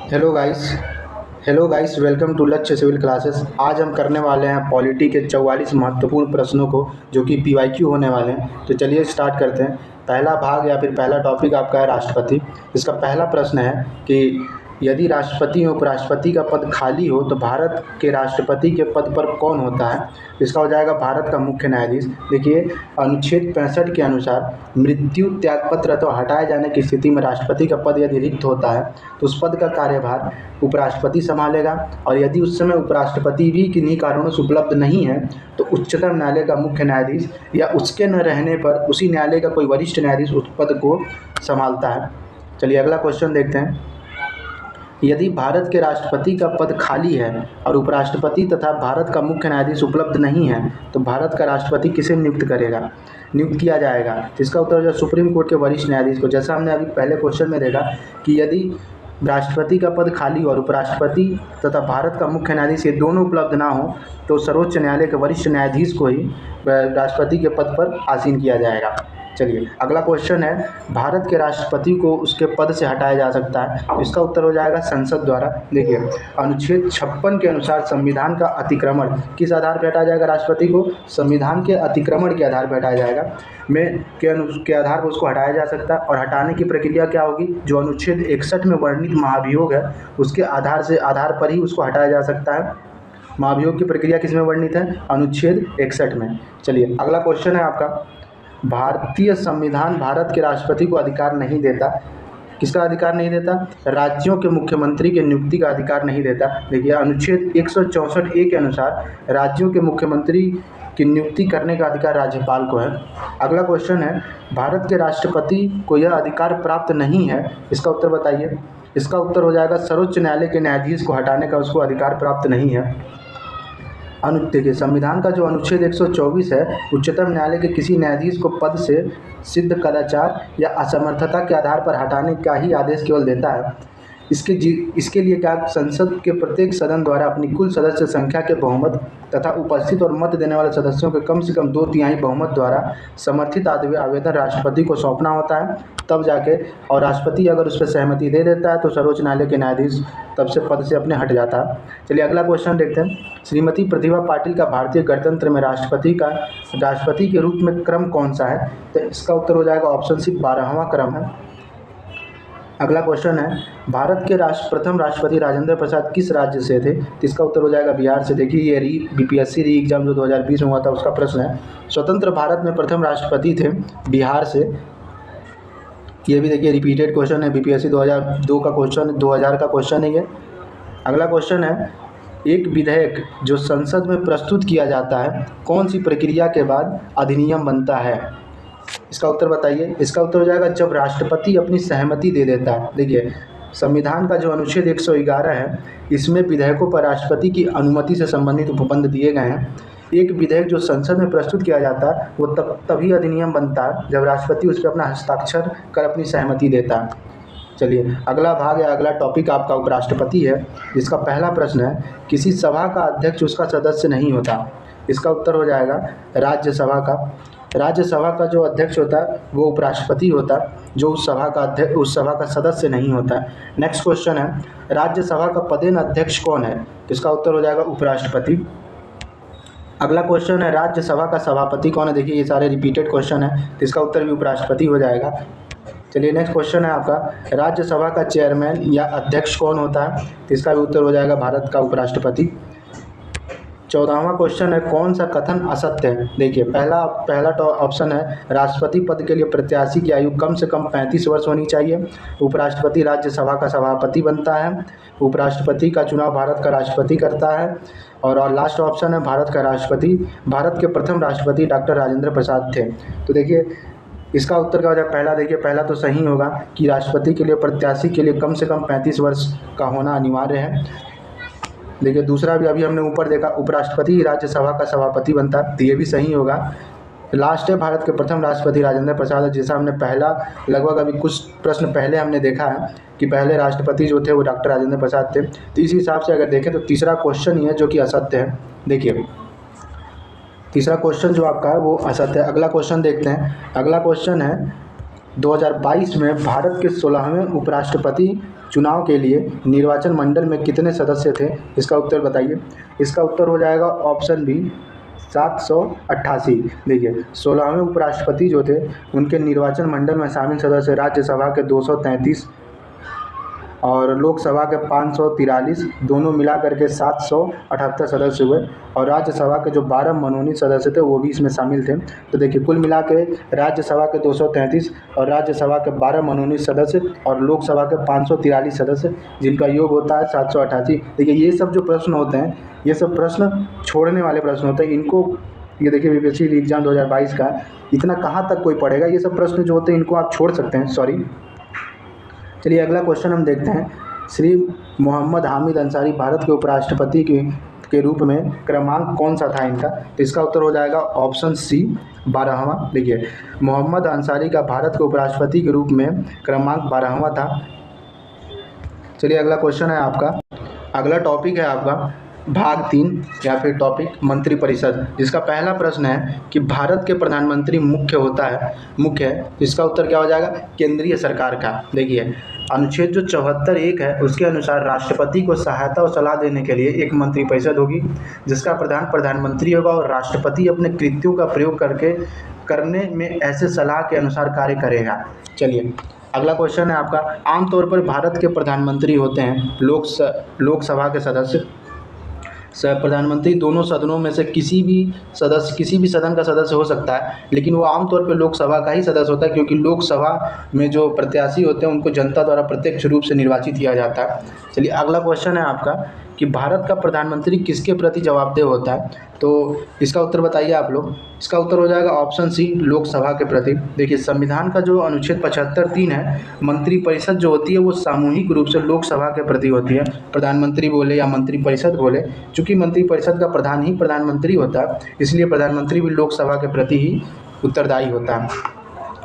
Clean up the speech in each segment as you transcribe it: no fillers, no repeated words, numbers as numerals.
Hello guys hello guys, welcome to Lakshya civil classes. आज हम करने वाले हैं पॉलिटी के 44 महत्वपूर्ण प्रश्नों को, जो कि पीवाईक्यू होने वाले हैं। तो चलिए स्टार्ट करते हैं। पहला भाग या फिर पहला टॉपिक आपका है राष्ट्रपति। इसका पहला प्रश्न है कि यदि राष्ट्रपति और उपराष्ट्रपति का पद खाली हो तो भारत के राष्ट्रपति के पद पर कौन होता है। इसका हो जाएगा भारत का मुख्य न्यायाधीश। देखिए, अनुच्छेद 65 के अनुसार मृत्यु, त्यागपत्र अथवा हटाए जाने की स्थिति में राष्ट्रपति का पद यदि रिक्त होता है तो उस पद का कार्यभार उपराष्ट्रपति संभालेगा। और यदि उस समय उपराष्ट्रपति भी किन्हीं कारणों से उपलब्ध नहीं है तो उच्चतम न्यायालय का मुख्य न्यायाधीश या उसके न रहने पर उसी न्यायालय का कोई वरिष्ठ न्यायाधीश उस पद को संभालता है। चलिए अगला क्वेश्चन देखते हैं। यदि भारत के राष्ट्रपति का पद खाली है और उपराष्ट्रपति तथा भारत का मुख्य न्यायाधीश उपलब्ध नहीं है तो भारत का राष्ट्रपति किसे नियुक्त किया जाएगा। तो इसका उत्तर है सुप्रीम कोर्ट के वरिष्ठ न्यायाधीश को। जैसा हमने अभी पहले क्वेश्चन में देखा कि यदि राष्ट्रपति का पद खाली और उपराष्ट्रपति तथा भारत का मुख्य न्यायाधीश ये दोनों उपलब्ध ना हो तो सर्वोच्च न्यायालय के वरिष्ठ न्यायाधीश को ही राष्ट्रपति के पद पर आसीन किया जाएगा। चलिए अगला क्वेश्चन है, भारत के राष्ट्रपति को उसके पद से हटाया जा सकता है। इसका उत्तर हो जाएगा संसद द्वारा। देखिए, अनुच्छेद 56 के अनुसार संविधान का अतिक्रमण किस आधार पर हटाया जाएगा। राष्ट्रपति को संविधान के अतिक्रमण के आधार पर हटाया जाएगा के आधार पर उसको हटाया जा सकता है। और हटाने की प्रक्रिया क्या होगी, जो अनुच्छेद 61 में वर्णित महाभियोग है उसके आधार पर ही उसको हटाया जा सकता है। महाभियोग की प्रक्रिया किस में वर्णित है, अनुच्छेद 61 में। चलिए अगला क्वेश्चन है आपका, भारतीय संविधान भारत के राष्ट्रपति को अधिकार नहीं देता। किसका अधिकार नहीं देता, राज्यों के मुख्यमंत्री के नियुक्ति का अधिकार नहीं देता। देखिए, अनुच्छेद 164A के अनुसार राज्यों के मुख्यमंत्री की नियुक्ति करने का अधिकार राज्यपाल को है। अगला क्वेश्चन है, भारत के राष्ट्रपति को यह अधिकार प्राप्त नहीं है। इसका उत्तर बताइए। इसका उत्तर हो जाएगा सर्वोच्च न्यायालय के न्यायाधीश को हटाने का उसको अधिकार प्राप्त नहीं है। देखिए, संविधान का जो अनुच्छेद 124 है उच्चतम न्यायालय के किसी न्यायाधीश को पद से सिद्ध कदाचार या असमर्थता के आधार पर हटाने का ही आदेश केवल देता है। इसके लिए क्या संसद के प्रत्येक सदन द्वारा अपनी कुल सदस्य संख्या के बहुमत तथा उपस्थित और मत देने वाले सदस्यों के कम से कम 2/3 बहुमत द्वारा समर्थित आवेदन राष्ट्रपति को सौंपना होता है, तब जाके। और राष्ट्रपति अगर उस पर सहमति दे देता है तो सर्वोच्च न्यायालय के न्यायाधीश तब से पद से अपने हट जाता है। चलिए अगला क्वेश्चन देखते हैं। श्रीमती प्रतिभा पाटिल का भारतीय गणतंत्र में राष्ट्रपति के रूप में क्रम कौन सा है। तो इसका उत्तर हो जाएगा ऑप्शन सी, 12वां क्रम है। अगला क्वेश्चन है, भारत के प्रथम राष्ट्रपति राजेंद्र प्रसाद किस राज्य से थे। तो इसका उत्तर हो जाएगा बिहार से। देखिए, ये बीपीएससी री एग्जाम जो 2020 में हुआ था उसका प्रश्न है। स्वतंत्र भारत में प्रथम राष्ट्रपति थे बिहार से। ये भी देखिए रिपीटेड क्वेश्चन है, बीपीएससी 2002 का क्वेश्चन, 2000 का क्वेश्चन है ये। अगला क्वेश्चन है, एक विधेयक जो संसद में प्रस्तुत किया जाता है कौन सी प्रक्रिया के बाद अधिनियम बनता है। इसका उत्तर बताइए। इसका उत्तर हो जाएगा जब राष्ट्रपति अपनी सहमति दे देता है। देखिए, संविधान का जो अनुच्छेद 111 है इसमें विधेयकों पर राष्ट्रपति की अनुमति से संबंधित उपबंध दिए गए हैं। एक विधेयक जो संसद में प्रस्तुत किया जाता है वो तभी अधिनियम बनता है जब राष्ट्रपति उस पर अपना हस्ताक्षर कर अपनी सहमति देता है। चलिए अगला भाग या अगला टॉपिक आपका उपराष्ट्रपति है, जिसका पहला प्रश्न है, किसी सभा का अध्यक्ष उसका सदस्य नहीं होता। इसका उत्तर हो जाएगा राज्यसभा का। राज्यसभा का जो अध्यक्ष होता है वो उपराष्ट्रपति होता है, जो उस सभा का सदस्य नहीं होता है। नेक्स्ट क्वेश्चन है, राज्यसभा का पदेन अध्यक्ष कौन है। तो इसका उत्तर हो जाएगा उपराष्ट्रपति। अगला क्वेश्चन है, राज्यसभा का सभापति कौन है। देखिए, ये सारे रिपीटेड क्वेश्चन है तो इसका उत्तर भी उपराष्ट्रपति हो जाएगा। चलिए नेक्स्ट क्वेश्चन है आपका, राज्यसभा का चेयरमैन या अध्यक्ष कौन होता है। तो इसका भी उत्तर हो जाएगा भारत का उपराष्ट्रपति। 14वां क्वेश्चन है, कौन सा कथन असत्य है। देखिए, पहला ऑप्शन है, राष्ट्रपति पद के लिए प्रत्याशी की आयु कम से कम 35 वर्ष होनी चाहिए। उपराष्ट्रपति राज्यसभा का सभापति बनता है। उपराष्ट्रपति का चुनाव भारत का राष्ट्रपति करता है। और लास्ट ऑप्शन है, भारत के प्रथम राष्ट्रपति डॉक्टर राजेंद्र प्रसाद थे। तो देखिए इसका उत्तर क्या हो जाएगा। पहला तो सही होगा कि राष्ट्रपति के लिए प्रत्याशी के लिए कम से कम 35 वर्ष का होना अनिवार्य है। देखिए, दूसरा भी अभी हमने ऊपर देखा, उपराष्ट्रपति राज्यसभा का सभापति बनता है, तो ये भी सही होगा। लास्ट है, भारत के प्रथम राष्ट्रपति राजेंद्र प्रसाद, जैसा हमने लगभग अभी कुछ प्रश्न पहले हमने देखा है कि पहले राष्ट्रपति जो थे वो डॉक्टर राजेंद्र प्रसाद थे। तो इस हिसाब से अगर देखें तो तीसरा क्वेश्चन ही है जो कि असत्य है। देखिए, तीसरा क्वेश्चन जो आपका है वो असत्य है। अगला क्वेश्चन देखते हैं। अगला क्वेश्चन है, 2022 में भारत के 16वें उपराष्ट्रपति चुनाव के लिए निर्वाचन मंडल में कितने सदस्य थे? इसका उत्तर बताइए। इसका उत्तर हो जाएगा ऑप्शन बी 788। देखिए 16वें उपराष्ट्रपति जो थे उनके निर्वाचन मंडल में शामिल सदस्य राज्यसभा के 233 और लोकसभा के 543, दोनों मिला करके 778 सदस्य हुए। और राज्यसभा के जो 12 मनोनीत सदस्य थे वो भी इसमें शामिल थे। तो देखिए कुल मिला के राज्यसभा के 233 और राज्यसभा के 12 मनोनीत सदस्य और लोकसभा के 543 सदस्य, जिनका योग होता है 788। देखिए ये सब जो प्रश्न होते हैं, ये सब प्रश्न छोड़ने वाले प्रश्न होते हैं। इनको ये देखिए बीपीएससी एग्जाम 2022 का इतना कहाँ तक कोई पढ़ेगा, ये सब प्रश्न जो होते हैं इनको आप छोड़ सकते हैं, सॉरी। चलिए अगला क्वेश्चन हम देखते हैं। श्री मोहम्मद हामिद अंसारी भारत के उपराष्ट्रपति के रूप में क्रमांक कौन सा था इनका? तो इसका उत्तर हो जाएगा ऑप्शन सी 12वां। देखिए मोहम्मद अंसारी का भारत के उपराष्ट्रपति के रूप में क्रमांक 12वां था। चलिए अगला क्वेश्चन है आपका, अगला टॉपिक है आपका भाग 3 या फिर टॉपिक मंत्रिपरिषद, जिसका पहला प्रश्न है कि भारत के प्रधानमंत्री मुख्य है। इसका उत्तर क्या हो जाएगा? केंद्रीय सरकार का। देखिए अनुच्छेद जो 74(1) है उसके अनुसार राष्ट्रपति को सहायता और सलाह देने के लिए एक मंत्रिपरिषद होगी, जिसका प्रधानमंत्री होगा और राष्ट्रपति अपने कृत्यों का प्रयोग करने में ऐसे सलाह के अनुसार कार्य करेगा। चलिए अगला क्वेश्चन है आपका, आमतौर पर भारत के प्रधानमंत्री होते हैं लोकसभा के सदस्य। प्रधानमंत्री दोनों सदनों में से किसी भी सदन का सदस्य हो सकता है, लेकिन वो आमतौर पर लोकसभा का ही सदस्य होता है, क्योंकि लोकसभा में जो प्रत्याशी होते हैं उनको जनता द्वारा प्रत्यक्ष रूप से निर्वाचित किया जाता है। चलिए अगला क्वेश्चन है आपका कि भारत का प्रधानमंत्री किसके प्रति जवाबदेह होता है? तो इसका उत्तर बताइए आप लोग। इसका उत्तर हो जाएगा ऑप्शन सी लोकसभा के प्रति। देखिए संविधान का जो अनुच्छेद 75(3) है, मंत्रिपरिषद जो होती है वो सामूहिक रूप से लोकसभा के प्रति होती है। प्रधानमंत्री बोले या मंत्रिपरिषद बोले, चूँकि मंत्रिपरिषद का प्रधान ही प्रधानमंत्री होता है, इसलिए प्रधानमंत्री भी लोकसभा के प्रति ही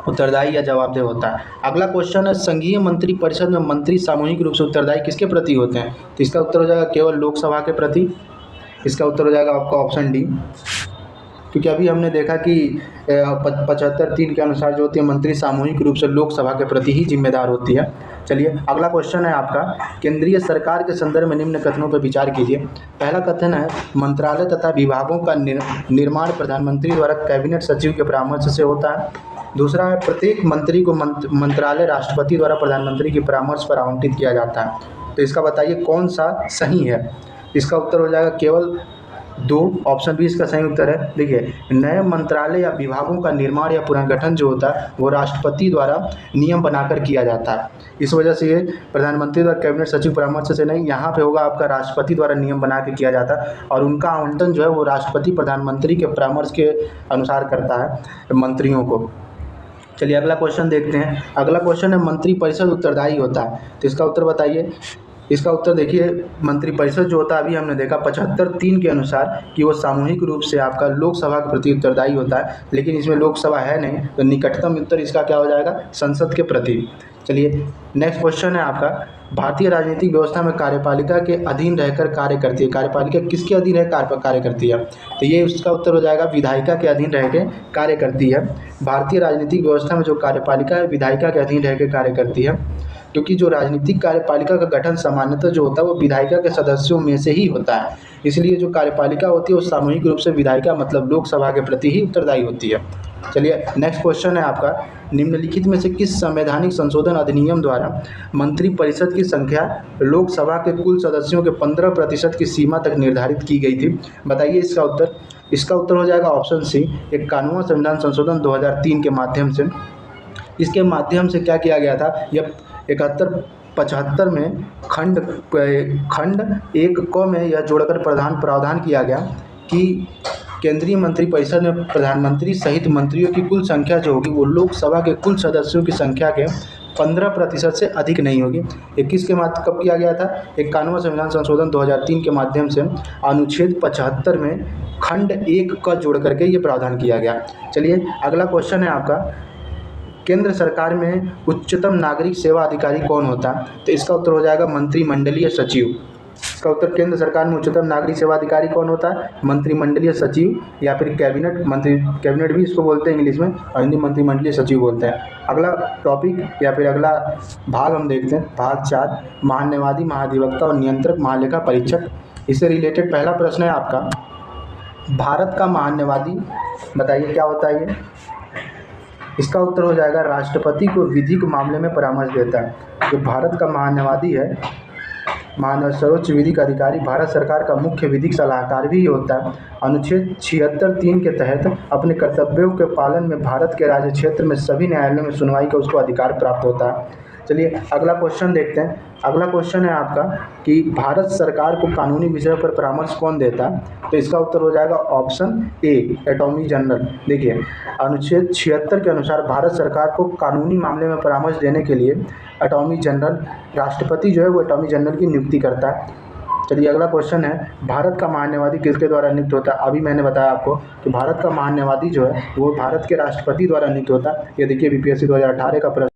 उत्तरदायी या जवाबदेह होता है। अगला क्वेश्चन है, संघीय मंत्रिपरिषद में मंत्री सामूहिक रूप से उत्तरदायी किसके प्रति होते हैं? तो इसका उत्तर हो जाएगा केवल लोकसभा के प्रति। इसका उत्तर हो जाएगा आपका ऑप्शन डी, क्योंकि अभी हमने देखा कि 75(3) के अनुसार जो होती है मंत्री सामूहिक रूप से लोकसभा के प्रति ही जिम्मेदार होती है। चलिए अगला क्वेश्चन है आपका, केंद्रीय सरकार के संदर्भ में निम्न कथनों पर विचार कीजिए। पहला कथन है, मंत्रालय तथा विभागों का निर्माण प्रधानमंत्री द्वारा कैबिनेट सचिव के परामर्श से होता है। दूसरा है, प्रत्येक मंत्री को मंत्रालय राष्ट्रपति द्वारा प्रधानमंत्री के परामर्श पर आवंटित किया जाता है। तो इसका बताइए कौन सा सही है? इसका उत्तर हो जाएगा केवल 2, ऑप्शन बी इसका सही उत्तर है। देखिए नए मंत्रालय या विभागों का निर्माण या पुनर्गठन जो होता है वो राष्ट्रपति द्वारा नियम बनाकर किया जाता है। इस वजह से ये प्रधानमंत्री द्वारा कैबिनेट सचिव परामर्श से नहीं, यहाँ पे होगा आपका राष्ट्रपति द्वारा नियम बना के किया जाता है, और उनका आवंटन जो है वो राष्ट्रपति प्रधानमंत्री के परामर्श के अनुसार करता है मंत्रियों को। चलिए अगला क्वेश्चन देखते हैं। अगला क्वेश्चन है, मंत्रिपरिषद उत्तरदायी होता है। तो इसका उत्तर बताइए। इसका उत्तर देखिए, मंत्रिपरिषद जो होता है अभी हमने देखा 75(3) के अनुसार कि वो सामूहिक रूप से आपका लोकसभा के प्रति उत्तरदायी होता है, लेकिन इसमें लोकसभा है नहीं, तो निकटतम उत्तर इसका क्या हो जाएगा? संसद के प्रति। चलिए नेक्स्ट क्वेश्चन है आपका, भारतीय राजनीतिक व्यवस्था में कार्यपालिका के अधीन रहकर कार्य करती है। कार्यपालिका किसके अधीन रह कार्य करती है? तो ये उसका उत्तर हो जाएगा विधायिका के अधीन रह के कार्य करती है। भारतीय राजनीतिक व्यवस्था में जो कार्यपालिका है विधायिका के अधीन रह के कार्य करती है, क्योंकि जो राजनीतिक कार्यपालिका का गठन सामान्यतः जो होता है वो विधायिका के सदस्यों में से ही होता है, इसलिए जो कार्यपालिका होती है वो सामूहिक रूप से विधायिका मतलब लोकसभा के प्रति ही उत्तरदायी होती है। चलिए नेक्स्ट क्वेश्चन है आपका, निम्नलिखित में से किस संवैधानिक संशोधन अधिनियम द्वारा मंत्रिपरिषद की संख्या लोकसभा के कुल सदस्यों के 15% की सीमा तक निर्धारित की गई थी? बताइए इसका उत्तर। इसका उत्तर हो जाएगा ऑप्शन सी 51वां संविधान संशोधन 2003 के माध्यम से। इसके माध्यम से क्या किया गया था, यह 71-75 में खंड 1 क में यह जोड़कर प्रावधान किया गया कि केंद्रीय मंत्रिपरिषद में प्रधानमंत्री सहित मंत्रियों की कुल संख्या जो होगी वो लोकसभा के कुल सदस्यों की संख्या के 15% से अधिक नहीं होगी। 21 के माध्यम कब किया गया था? 51वां संविधान संशोधन 2003 के माध्यम से अनुच्छेद 75 में खंड 1 का जोड़ करके ये प्रावधान किया गया। चलिए अगला क्वेश्चन है आपका, केंद्र सरकार में उच्चतम नागरिक सेवा अधिकारी कौन होता है? तो इसका उत्तर हो जाएगा मंत्रिमंडलीय सचिव। इसका उत्तर केंद्र सरकार में उच्चतम नागरिक सेवा अधिकारी कौन होता है? मंत्रिमंडलीय सचिव या फिर कैबिनेट मंत्री, कैबिनेट भी इसको बोलते हैं इंग्लिश में और हिंदी मंत्रिमंडलीय सचिव बोलते हैं। अगला टॉपिक या फिर अगला भाग हम देखते हैं, भाग 4, महान्यायवादी, महाधिवक्ता और नियंत्रक महालेखा परीक्षक। इससे रिलेटेड पहला प्रश्न है आपका, भारत का महान्यायवादी बताइए क्या होता है ये? इसका उत्तर हो जाएगा राष्ट्रपति को विधिक मामले में परामर्श देता है। जो भारत का महान्यायवादी है, सर्वोच्च विधिक अधिकारी, भारत सरकार का मुख्य विधिक सलाहकार भी होता है। अनुच्छेद 76(3) के तहत अपने कर्तव्यों के पालन में भारत के राज्य क्षेत्र में सभी न्यायालयों में सुनवाई का उसको अधिकार प्राप्त होता है। चलिए अगला क्वेश्चन देखते हैं। अगला क्वेश्चन है आपका कि भारत सरकार को कानूनी विषयों पर परामर्श कौन देता है? तो इसका उत्तर हो जाएगा ऑप्शन ए, अटॉर्नी जनरल। देखिए अनुच्छेद 76 के अनुसार भारत सरकार को कानूनी मामले में परामर्श देने के लिए अटॉर्नी जनरल, राष्ट्रपति जो है वो अटॉर्नी जनरल की नियुक्ति करता है। चलिए अगला क्वेश्चन है, भारत का महान्यायवादी किसके द्वारा नियुक्त होता है? अभी मैंने बताया आपको कि भारत का महान्यायवादी जो है वो भारत के राष्ट्रपति द्वारा नियुक्त होता है। ये देखिए बीपीएससी 2018 का प्रश्न।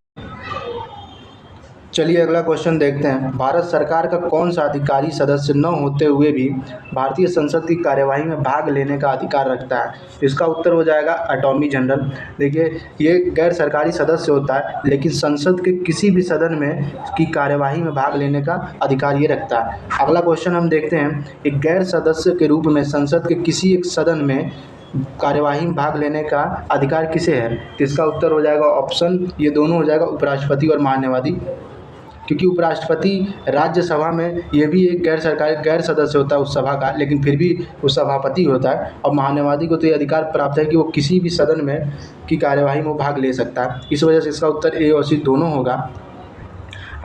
चलिए अगला क्वेश्चन देखते हैं, भारत सरकार का कौन सा अधिकारी सदस्य न होते हुए भी भारतीय संसद की कार्यवाही में भाग लेने का अधिकार रखता है? इसका उत्तर हो जाएगा अटॉर्नी जनरल। देखिए ये गैर सरकारी सदस्य होता है लेकिन संसद के किसी भी सदन में की कार्यवाही में भाग लेने का अधिकार ये रखता है। अगला क्वेश्चन हम देखते हैं, एक गैर सदस्य के रूप में संसद के किसी एक सदन में कार्यवाही में भाग लेने का अधिकार किसे है? तो इसका उत्तर हो जाएगा ऑप्शन, ये दोनों हो जाएगा उपराष्ट्रपति और महान्यायवादी। क्योंकि उपराष्ट्रपति राज्यसभा में ये भी एक गैर सदस्य होता है उस सभा का, लेकिन फिर भी वो सभापति होता है। और महान्यायवादी को तो ये अधिकार प्राप्त है कि वो किसी भी सदन में की कार्यवाही में वो भाग ले सकता है। इस वजह से इसका उत्तर ए और सी दोनों होगा।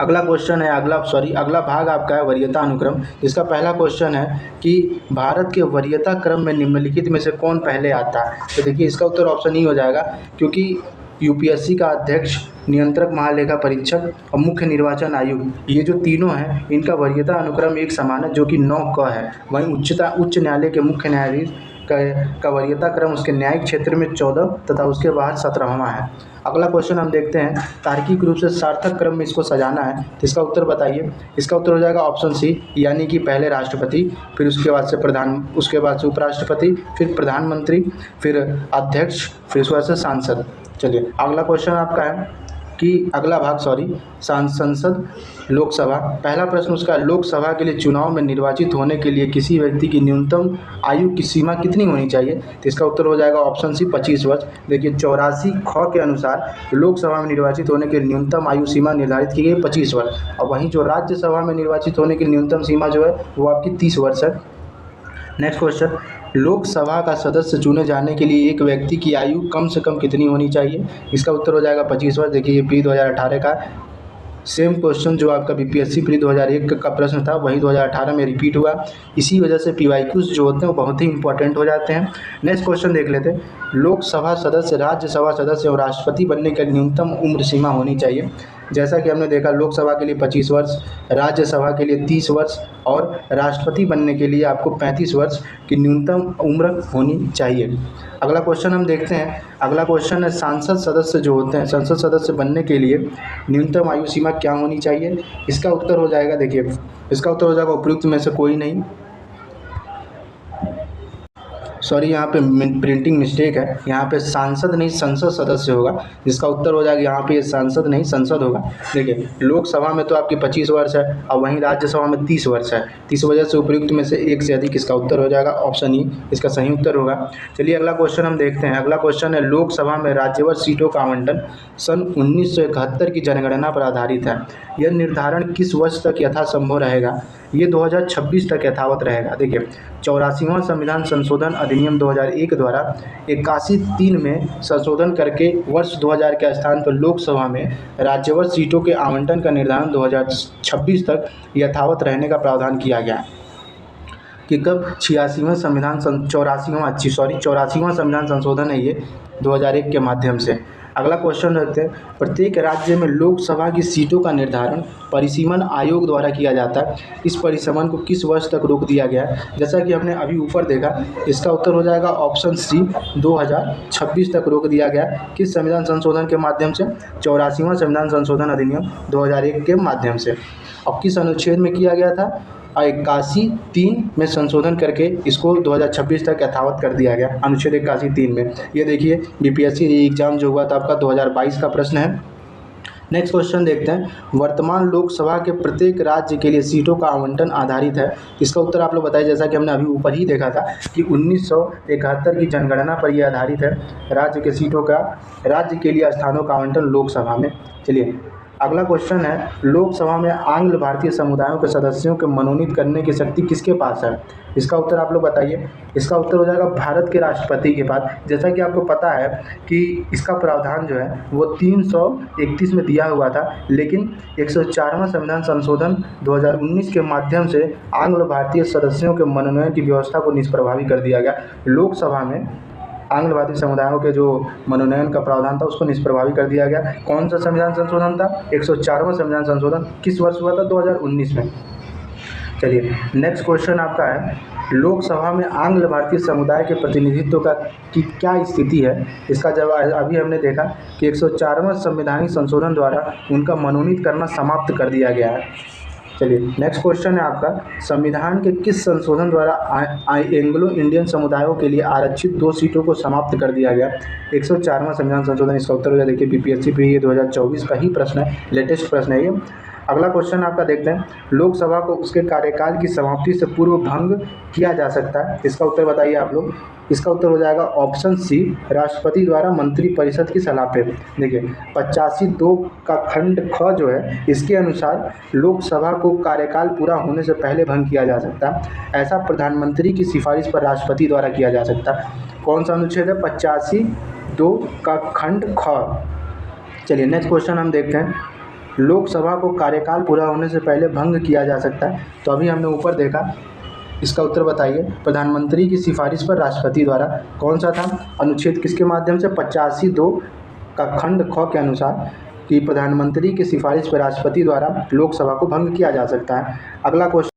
अगला क्वेश्चन है, अगला भाग आपका है वरीयता अनुक्रम। इसका पहला क्वेश्चन है कि भारत के वरीयता क्रम में निम्नलिखित में से कौन पहले आता है? तो देखिए इसका उत्तर ऑप्शन ई हो जाएगा, क्योंकि यूपीएससी का अध्यक्ष, नियंत्रक महालेखा परीक्षक और मुख्य निर्वाचन आयुक्त, ये जो तीनों हैं इनका वरीयता अनुक्रम एक समान है जो कि 9 क है। वहीं उच्च न्यायालय के मुख्य न्यायाधीश का वरीयता क्रम उसके न्यायिक क्षेत्र में 14 तथा उसके बाद 17वां है। अगला क्वेश्चन हम देखते हैं, तार्किक रूप से सार्थक क्रम में इसको सजाना है, तो इसका उत्तर बताइए। इसका उत्तर हो जाएगा ऑप्शन सी, यानी कि पहले राष्ट्रपति, फिर उसके बाद से उपराष्ट्रपति, फिर प्रधानमंत्री, फिर अध्यक्ष, फिर उसके बाद से सांसद। चलिए अगला क्वेश्चन आपका है कि अगला भाग संसद लोकसभा। पहला प्रश्न उसका, लोकसभा के लिए चुनाव में निर्वाचित होने के लिए किसी व्यक्ति की न्यूनतम आयु की सीमा कितनी होनी चाहिए? तो इसका उत्तर हो जाएगा ऑप्शन सी, 25 वर्ष। देखिए 84 ख के अनुसार लोकसभा में निर्वाचित होने के लिए न्यूनतम आयु सीमा निर्धारित की गई 25 वर्ष, और वहीं जो राज्यसभा में निर्वाचित होने की न्यूनतम सीमा जो है वो आपकी 30 वर्ष है। नेक्स्ट क्वेश्चन, लोकसभा का सदस्य चुने जाने के लिए एक व्यक्ति की आयु कम से कम कितनी होनी चाहिए? इसका उत्तर हो जाएगा 25 वर्ष। देखिए ये प्री 2018 का सेम क्वेश्चन जो आपका बीपीएससी प्री 2001 का प्रश्न था वही 2018 में रिपीट हुआ। इसी वजह से पीवाईक्यूज जो होते हैं वो बहुत ही इंपॉर्टेंट हो जाते हैं। नेक्स्ट क्वेश्चन देख लेते हैं, लोकसभा सदस्य, राज्यसभा सदस्य और राष्ट्रपति बनने की न्यूनतम उम्र सीमा होनी चाहिए। जैसा कि हमने देखा लोकसभा के लिए 25 वर्ष, राज्यसभा के लिए 30 वर्ष और राष्ट्रपति बनने के लिए आपको 35 वर्ष की न्यूनतम उम्र होनी चाहिए। अगला क्वेश्चन हम देखते हैं, अगला क्वेश्चन है सांसद सदस्य जो होते हैं, संसद सदस्य बनने के लिए न्यूनतम आयु सीमा क्या होनी चाहिए? इसका उत्तर हो जाएगा, देखिए इसका उत्तर हो जाएगा उपयुक्त में से कोई नहीं। सॉरी यहाँ पे प्रिंटिंग मिस्टेक है, यहाँ पे सांसद नहीं संसद सदस्य होगा, जिसका उत्तर हो जाएगा यहाँ पे सांसद नहीं संसद होगा। देखिए लोकसभा में तो आपकी 25 वर्ष है और वहीं राज्यसभा में 30 वर्ष है, इस वजह से उपयुक्त में से एक से अधिक इसका उत्तर हो जाएगा ऑप्शन ई, इसका सही उत्तर होगा। चलिए अगला क्वेश्चन हम देखते हैं। अगला क्वेश्चन है, लोकसभा में राज्यवार सीटों का आवंटन सन 1971 की जनगणना पर आधारित है। यह निर्धारण किस वर्ष तक यथासंभव रहेगा? ये 2026 तक यथावत रहेगा। देखिए 84वां संविधान संशोधन अधिनियम 2001 द्वारा 81(3) में संशोधन करके वर्ष 2000 के स्थान पर लोकसभा में राज्यवार सीटों के आवंटन का निर्धारण 2026 तक यथावत रहने का प्रावधान किया गया है। कि कब 84वां संविधान 84वां संविधान संशोधन है ये 2001 के माध्यम से। अगला क्वेश्चन रखते हैं, प्रत्येक राज्य में लोकसभा की सीटों का निर्धारण परिसीमन आयोग द्वारा किया जाता है। इस परिसीमन को किस वर्ष तक रोक दिया गया है? जैसा कि हमने अभी ऊपर देखा, इसका उत्तर हो जाएगा ऑप्शन सी, 2026 तक रोक दिया गया। किस संविधान संशोधन के माध्यम से? 84वां संविधान संशोधन अधिनियम 2001 के माध्यम से। और किस अनुच्छेद में किया गया था? 81(3) में संशोधन करके इसको 2026 तक यथावत कर दिया गया, अनुच्छेद 81(3) में। ये देखिए बीपीएससी एग्जाम जो हुआ था आपका 2022 का प्रश्न है। नेक्स्ट क्वेश्चन देखते हैं, वर्तमान लोकसभा के प्रत्येक राज्य के लिए सीटों का आवंटन आधारित है। इसका उत्तर आप लोग बताइए। जैसा कि हमने अभी ऊपर ही देखा था कि 1971 की जनगणना पर यह आधारित है, राज्य के सीटों का, राज्य के लिए स्थानों का आवंटन लोकसभा में। चलिए अगला क्वेश्चन है, लोकसभा में आंग्ल भारतीय समुदायों के सदस्यों को मनोनीत करने की शक्ति किसके पास है? इसका उत्तर आप लोग बताइए। इसका उत्तर हो जाएगा भारत के राष्ट्रपति के पास। जैसा कि आपको पता है कि इसका प्रावधान जो है वो 331 में दिया हुआ था, लेकिन 104वां संविधान संशोधन 2019 के माध्यम से आंग्ल भारतीय सदस्यों के मनोनयन की व्यवस्था को निष्प्रभावी कर दिया गया। लोकसभा में आंग्ल भारतीय समुदायों के जो मनोनयन का प्रावधान था उसको निष्प्रभावी कर दिया गया। कौन सा संविधान संशोधन था? 104वां संविधान संशोधन। किस वर्ष हुआ था? 2019 में। चलिए नेक्स्ट क्वेश्चन आपका है, लोकसभा में आंग्ल भारतीय समुदाय के प्रतिनिधित्व की क्या स्थिति है? इसका जवाब अभी हमने देखा कि 104वां संवैधानिक संशोधन द्वारा उनका मनोनीत करना समाप्त कर दिया गया है। चलिए नेक्स्ट क्वेश्चन है आपका, संविधान के किस संशोधन द्वारा एंग्लो इंडियन समुदायों के लिए आरक्षित 2 सीटों को समाप्त कर दिया गया? 104वां संविधान संशोधन। इसका उत्तर हो जाए, देखिए बीपीएससी पे ये 2024 का ही प्रश्न है, लेटेस्ट प्रश्न है ये। अगला क्वेश्चन आपका देखते हैं, लोकसभा को उसके कार्यकाल की समाप्ति से पूर्व भंग किया जा सकता है? इसका उत्तर बताइए आप लोग। इसका उत्तर हो जाएगा ऑप्शन सी, राष्ट्रपति द्वारा मंत्रिपरिषद की सलाह पे। देखिए 85(2) का खंड ख जो है, इसके अनुसार लोकसभा को कार्यकाल पूरा होने से पहले भंग किया जा सकता है। ऐसा प्रधानमंत्री की सिफारिश पर राष्ट्रपति द्वारा किया जा सकता है। कौन सा अनुच्छेद है? 85(2) का खंड ख। चलिए नेक्स्ट क्वेश्चन हम देखते हैं, लोकसभा को कार्यकाल पूरा होने से पहले भंग किया जा सकता है। तो अभी हमने ऊपर देखा, इसका उत्तर बताइए। प्रधानमंत्री की सिफारिश पर राष्ट्रपति द्वारा। कौन सा था अनुच्छेद, किसके माध्यम से? 85(2) का खंड ख के अनुसार कि प्रधानमंत्री की सिफारिश पर राष्ट्रपति द्वारा लोकसभा को भंग किया जा सकता है। अगला क्वेश्चन